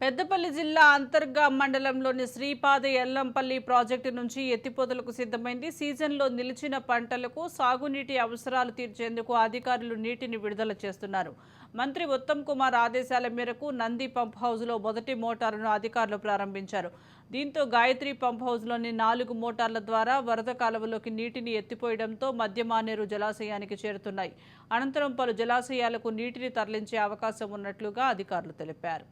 పెద్దపల్లి జిల్లా అంతర్గా మండలంలోని శ్రీపాద ఎల్లంపల్లి ప్రాజెక్టు నుంచి ఎత్తిపోతలకు సిద్ధమైంది. సీజన్లో నిలిచిన పంటలకు సాగునీటి అవసరాలు తీర్చేందుకు అధికారులు నీటిని విడుదల చేస్తున్నారు. మంత్రి ఉత్తమ్ కుమార్ ఆదేశాల మేరకు నంది పంప్ హౌజ్లో మొదటి మోటారును అధికారులు ప్రారంభించారు. దీంతో గాయత్రి పంప్ హౌజ్లోని 4 మోటార్ల ద్వారా వరద కాలువలోకి నీటిని ఎత్తిపోయడంతో మధ్యమానేరు జలాశయానికి చేరుతున్నాయి. అనంతరం పలు జలాశయాలకు నీటిని తరలించే అవకాశం ఉన్నట్లుగా అధికారులు తెలిపారు.